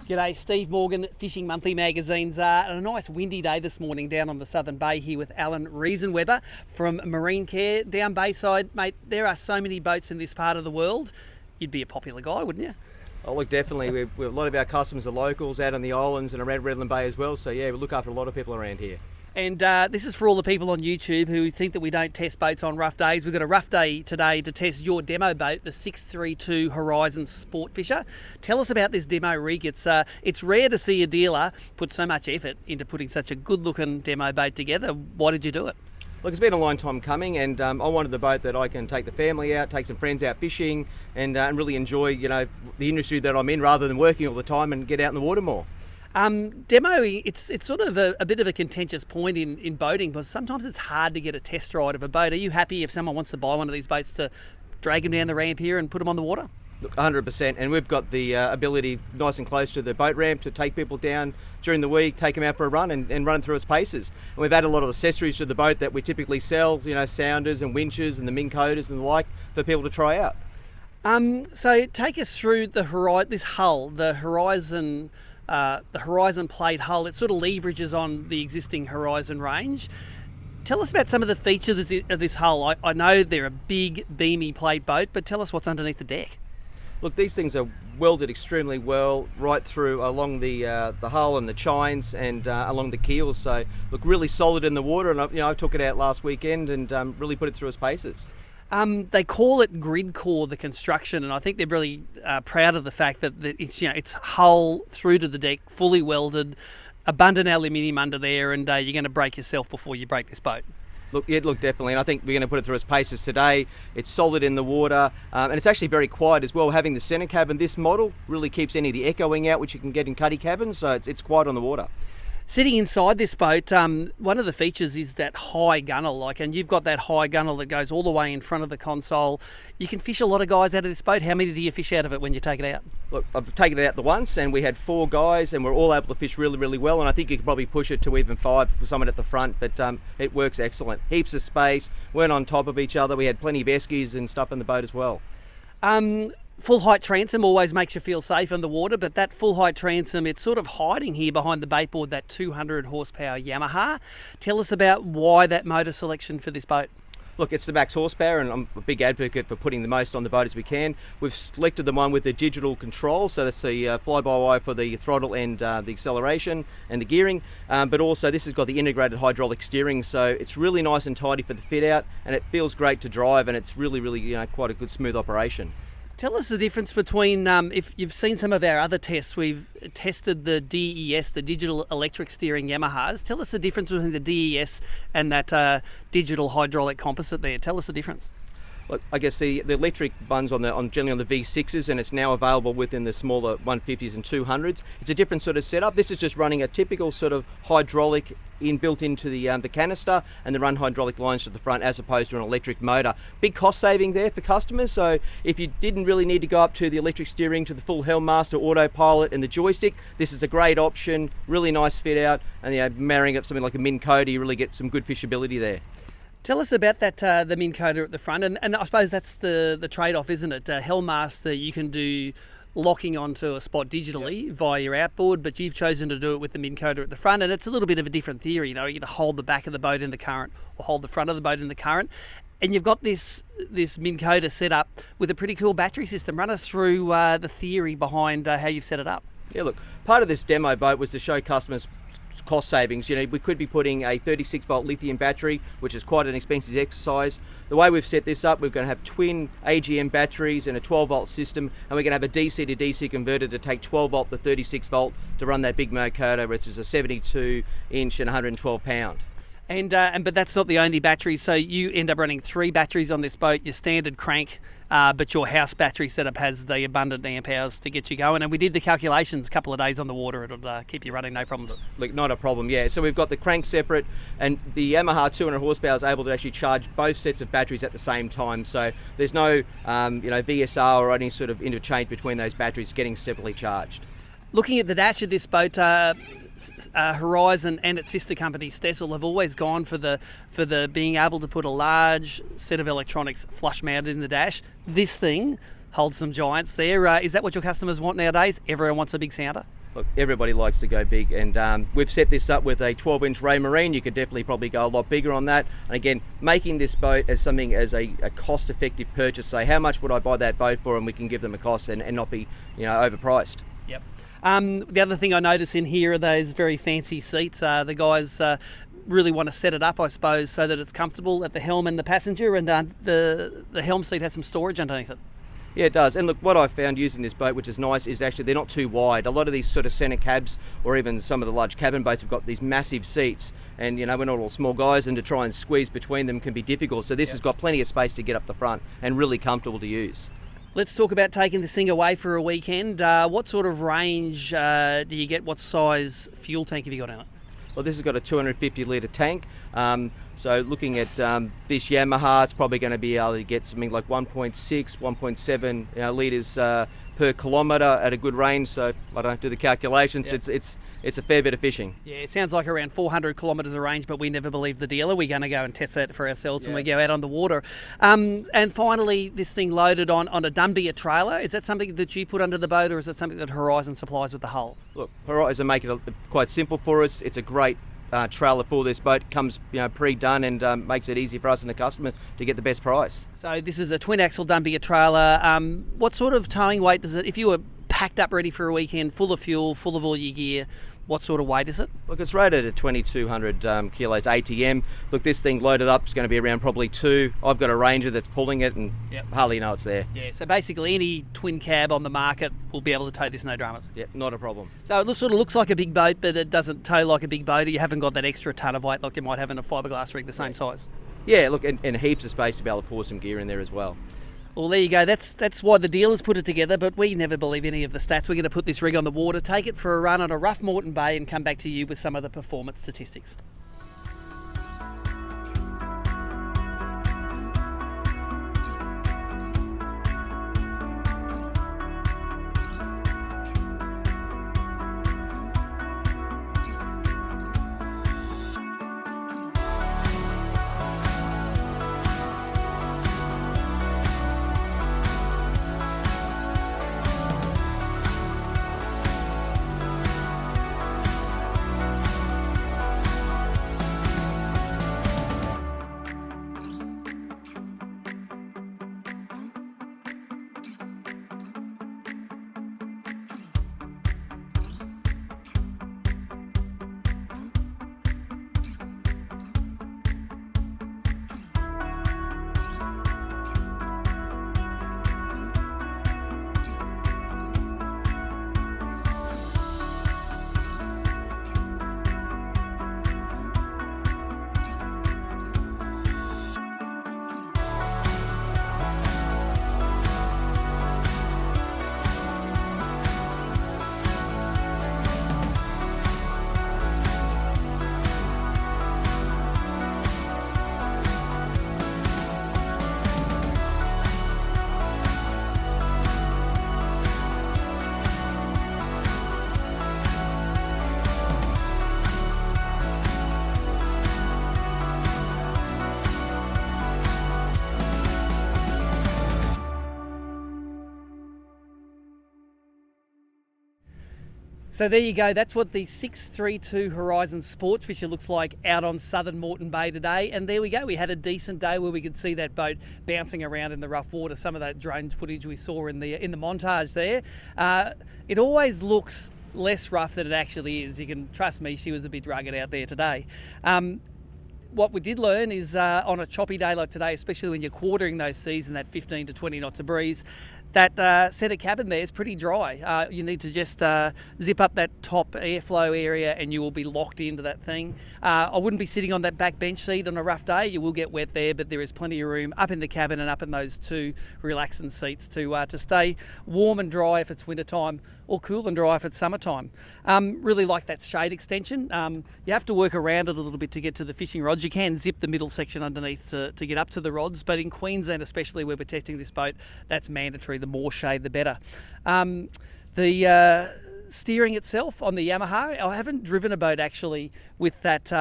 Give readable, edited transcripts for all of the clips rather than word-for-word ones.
G'day, Steve Morgan, Fishing Monthly Magazine's a nice windy day this morning down on the Southern Bay here with Alan Riesenweber from Marine Care down Bayside. Mate, there are so many boats in this part of the world. You'd be a popular guy, wouldn't you? Oh, look, definitely. A lot of our customers are locals out on the islands and around Redland Bay as well. So, yeah, we look after a lot of people around here. And this is for all the people on YouTube who think that we don't test boats on rough days. We've got a rough day today to test your demo boat, the 632 Horizon Sportfisher. Tell us about this demo rig. It's rare to see a dealer put so much effort into putting such a good-looking demo boat together. Why did you do it? Look, it's been a long time coming, and I wanted the boat that I can take the family out, take some friends out fishing, and really enjoy, the industry that I'm in rather than working all the time and get out in the water more. Demoing, it's sort of a bit of a contentious point in boating because sometimes it's hard to get a test ride of a boat. Are you happy if someone wants to buy one of these boats to drag them down the ramp here and put them on the water? Look, 100%, and we've got the ability nice and close to the boat ramp to take people down during the week, take them out for a run and run through its paces. And we've added a lot of accessories to the boat that we typically sell, sounders and winches and the Minn Coders and the like for people to try out. So take us through this hull, the Horizon plate hull. It sort of leverages on the existing Horizon range. Tell us about some of the features of this hull. I know they're a big, beamy plate boat, but tell us what's underneath the deck. Look, these things are welded extremely well right through along the hull and the chines and along the keels. So look really solid in the water, and I took it out last weekend and really put it through its paces. They call it grid core, the construction, and I think they're really proud of the fact that it's hull through to the deck, fully welded, abundant aluminium under there, and you're going to break yourself before you break this boat. Look, definitely, and I think we're going to put it through its paces today. It's solid in the water, and it's actually very quiet as well. Having the centre cabin, this model really keeps any of the echoing out, which you can get in cuddy cabins, so it's quiet on the water. Sitting inside this boat, one of the features is that high gunnel, and you've got that high gunnel that goes all the way in front of the console. You can fish a lot of guys out of this boat. How many do you fish out of it when you take it out? Look, I've taken it out the once, and we had 4 guys, and we're all able to fish really, really well. And I think you could probably push it to even 5 for someone at the front, but it works excellent. Heaps of space. Weren't on top of each other. We had plenty of eskies and stuff in the boat as well. Full height transom always makes you feel safe in the water, but that full height transom, it's sort of hiding here behind the baitboard, that 200 horsepower Yamaha. Tell us about why that motor selection for this boat. Look, it's the max horsepower, and I'm a big advocate for putting the most on the boat as we can. We've selected the one with the digital control, so that's the fly-by-wire for the throttle and the acceleration and the gearing, but also this has got the integrated hydraulic steering, so it's really nice and tidy for the fit out, and it feels great to drive, and it's really, really quite a good smooth operation. Tell us the difference between, if you've seen some of our other tests, we've tested the DES, the digital electric steering Yamahas. Tell us the difference between the DES and that digital hydraulic composite there. Tell us the difference. Look, I guess the electric one's generally on the V6s, and it's now available within the smaller 150s and 200s. It's a different sort of setup. This is just running a typical sort of hydraulic built into the canister, and they run hydraulic lines to the front as opposed to an electric motor. Big cost saving there for customers. So if you didn't really need to go up to the electric steering, to the full Helmmaster autopilot and the joystick, this is a great option. Really nice fit out, and marrying up something like a Minn Coder, you really get some good fishability there. Tell us about that, the Minn Coder at the front, and I suppose that's the trade-off, isn't it? Helmmaster, you can do locking onto a spot digitally via your outboard, but you've chosen to do it with the Minn Coder at the front, and it's a little bit of a different theory. You either hold the back of the boat in the current or hold the front of the boat in the current, and you've got this Minn Coder set up with a pretty cool battery system. Run us through the theory behind how you've set it up. Yeah, look, part of this demo boat was to show customers cost savings. We could be putting a 36 volt lithium battery, which is quite an expensive exercise. The way we've set this up, we're going to have twin AGM batteries and a 12 volt system, and we're going to have a DC to DC converter to take 12 volt to 36 volt to run that big motor, which is a 72 inch and 112 pound. But that's not the only battery, so you end up running 3 batteries on this boat, your standard crank, but your house battery setup has the abundant amp hours to get you going, and we did the calculations a couple of days on the water. It'll keep you running, no problems. Look, not a problem, yeah. So we've got the crank separate, and the Yamaha 200 horsepower is able to actually charge both sets of batteries at the same time, so there's no VSR or any sort of interchange between those batteries getting separately charged. Looking at the dash of this boat, Horizon and its sister company Stessel have always gone for the being able to put a large set of electronics flush mounted in the dash. This thing holds some giants there. Is that what your customers want nowadays? Everyone wants a big sounder? Look, everybody likes to go big, and we've set this up with a 12-inch Ray Marine. You could definitely probably go a lot bigger on that. And again, making this boat as something as a cost-effective purchase. Say, how much would I buy that boat for, and we can give them a cost and not be, overpriced. Yep. The other thing I notice in here are those very fancy seats. The guys really want to set it up, I suppose, so that it's comfortable at the helm and the passenger, and the helm seat has some storage underneath it. Yeah, it does. And look, what I found using this boat, which is nice, is actually they're not too wide. A lot of these sort of centre cabs, or even some of the large cabin boats, have got these massive seats, and we're not all small guys, and to try and squeeze between them can be difficult. So this has got plenty of space to get up the front and really comfortable to use. Let's talk about taking this thing away for a weekend. What sort of range do you get? What size fuel tank have you got in it? Well, this has got a 250 litre tank. So looking at this Yamaha, it's probably going to be able to get something like 1.6, 1.7 litres per kilometre at a good range. So I don't do the calculations. Yep. It's a fair bit of fishing. Yeah, it sounds like around 400 kilometres of range, but we never believe the dealer. We're going to go and test that for ourselves when we go out on the water. And finally, this thing loaded on a Dunby trailer. Is that something that you put under the boat, or is it something that Horizon supplies with the hull? Look, Horizon make it quite simple for us. It's a great trailer for this boat. It comes pre-done, and makes it easy for us and the customer to get the best price. So this is a twin axle Dunby trailer. What sort of towing weight does it, if you were packed up ready for a weekend, full of fuel, full of all your gear, what sort of weight is it? Look, it's rated at 2,200 kilos ATM. Look, this thing loaded up is going to be around probably 2. I've got a Ranger that's pulling it, and hardly know it's there. Yeah, so basically any twin cab on the market will be able to tow this, no dramas. Yeah, not a problem. So it sort of looks like a big boat, but it doesn't tow like a big boat. You haven't got that extra ton of weight like you might have in a fiberglass rig the same size. Yeah, look, and heaps of space to be able to pour some gear in there as well. Well, there you go. That's why the dealers put it together, but we never believe any of the stats. We're going to put this rig on the water, take it for a run on a rough Moreton Bay, and come back to you with some of the performance statistics. So there you go, that's what the 632 Horizon Sportsfisher looks like out on southern Moreton Bay today. And there we go, we had a decent day where we could see that boat bouncing around in the rough water. Some of that drone footage we saw in the montage there. It always looks less rough than it actually is. You can trust me, she was a bit rugged out there today. What we did learn is on a choppy day like today, especially when you're quartering those seas and that 15 to 20 knots of breeze, that centre cabin there is pretty dry. You need to just zip up that top airflow area and you will be locked into that thing. I wouldn't be sitting on that back bench seat on a rough day. You will get wet there, but there is plenty of room up in the cabin and up in those two relaxing seats to stay warm and dry if it's winter time, or cool and dry if it's summertime. Really like that shade extension. You have to work around it a little bit to get to the fishing rods. You can zip the middle section underneath to get up to the rods, but in Queensland, especially where we're testing this boat, that's mandatory. The more shade, the better. The steering itself on the Yamaha, I haven't driven a boat actually with that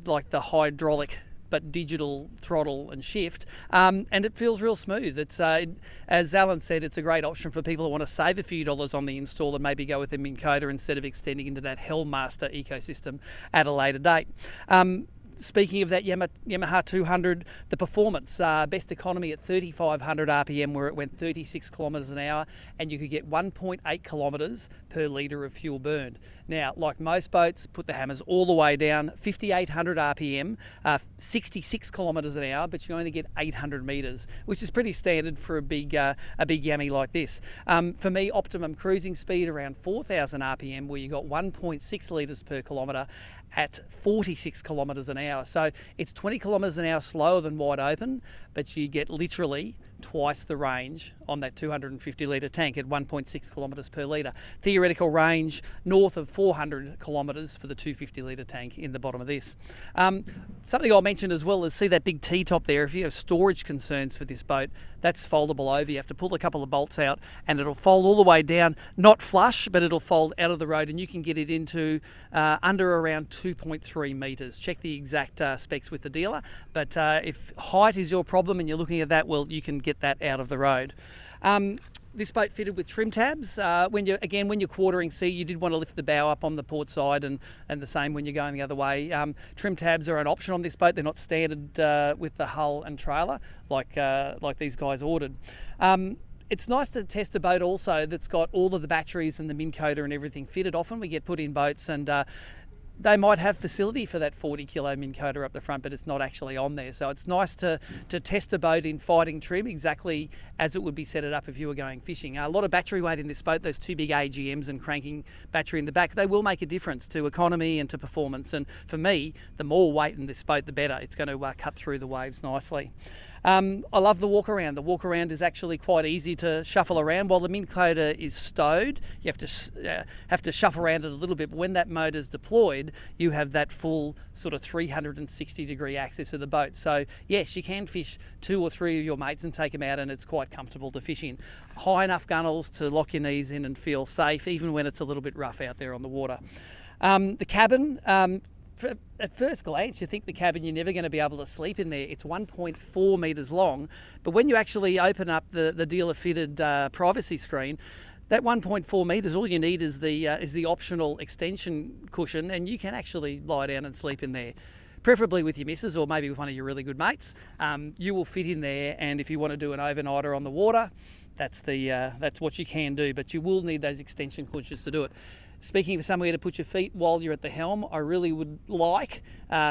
like the hydraulic but digital throttle and shift, and it feels real smooth. It's as Alan said, it's a great option for people who want to save a few dollars on the install and maybe go with the Minn Kota instead of extending into that Hellmaster ecosystem at a later date. Speaking of that Yamaha 200, the performance, best economy at 3,500 RPM, where it went 36 kilometres an hour, and you could get 1.8 kilometres per litre of fuel burned. Now, like most boats, put the hammers all the way down, 5,800 RPM, 66 kilometres an hour, but you only get 800 metres, which is pretty standard for a big Yami like this. For me, optimum cruising speed around 4,000 RPM, where you got 1.6 litres per kilometre at 46 kilometres an hour. So it's 20 kilometres an hour slower than wide open, but you get literally twice the range on that 250 litre tank at 1.6 kilometres per litre. Theoretical range north of 400 kilometres for the 250 litre tank in the bottom of this. Something I'll mention as well is, see that big T-top there. If you have storage concerns for this boat, that's foldable over. You have to pull a couple of bolts out and it'll fold all the way down, not flush, but it'll fold out of the road, and you can get it into under around 2.3 metres. Check the exact specs with the dealer, but if height is your problem and you're looking at that, well, you can get that out of the road. This boat fitted with trim tabs. When you're quartering sea, you did want to lift the bow up on the port side, and the same when you're going the other way. Trim tabs are an option on this boat. They're not standard with the hull and trailer like these guys ordered. It's nice to test a boat also that's got all of the batteries and the Minn Kota and everything fitted. Often we get put in boats and they might have facility for that 40 kilo Minn Kota up the front, but it's not actually on there. So it's nice to test a boat in fighting trim exactly as it would be set it up if you were going fishing. A lot of battery weight in this boat, those two big AGMs and cranking battery in the back, they will make a difference to economy and to performance. And for me, the more weight in this boat, the better. It's going to cut through the waves nicely. I love the walk around. The walk around is actually quite easy to shuffle around. While the Minn Kota is stowed, you have to shuffle around it a little bit. But when that motor's deployed, you have that full sort of 360 degree access of the boat. So yes, you can fish 2 or 3 of your mates and take them out, and it's quite comfortable to fish in. High enough gunnels to lock your knees in and feel safe, even when it's a little bit rough out there on the water. The cabin. At first glance, you think the cabin, you're never going to be able to sleep in there. It's 1.4 metres long, but when you actually open up the dealer-fitted privacy screen, that 1.4 metres, all you need is the optional extension cushion, and you can actually lie down and sleep in there. Preferably with your missus or maybe with one of your really good mates. You will fit in there, and if you want to do an overnighter on the water, that's what you can do, but you will need those extension cushions to do it. Speaking of somewhere to put your feet while you're at the helm, I really would like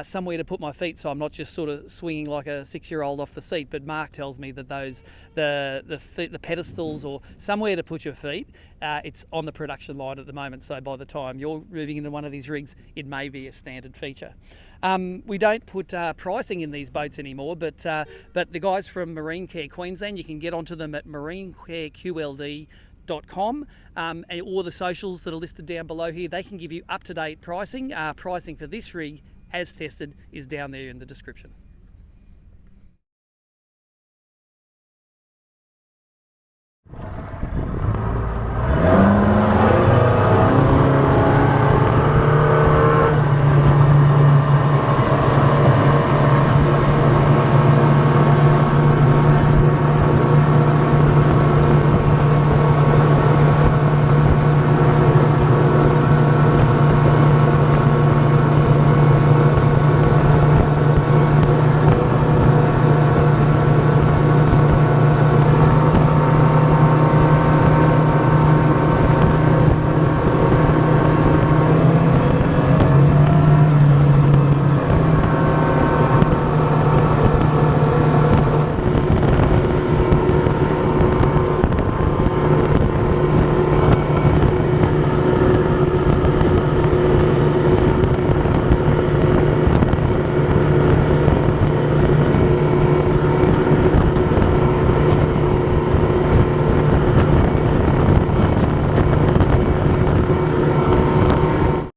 somewhere to put my feet, so I'm not just sort of swinging like a 6-year-old off the seat. But Mark tells me that the pedestals or somewhere to put your feet, it's on the production line at the moment. So by the time you're moving into one of these rigs, it may be a standard feature. We don't put pricing in these boats anymore, but the guys from Marine Care Queensland, you can get onto them at marinecareqld.com, and all the socials that are listed down below here. They can give you up-to-date pricing. Pricing for this rig, as tested, is down there in the description.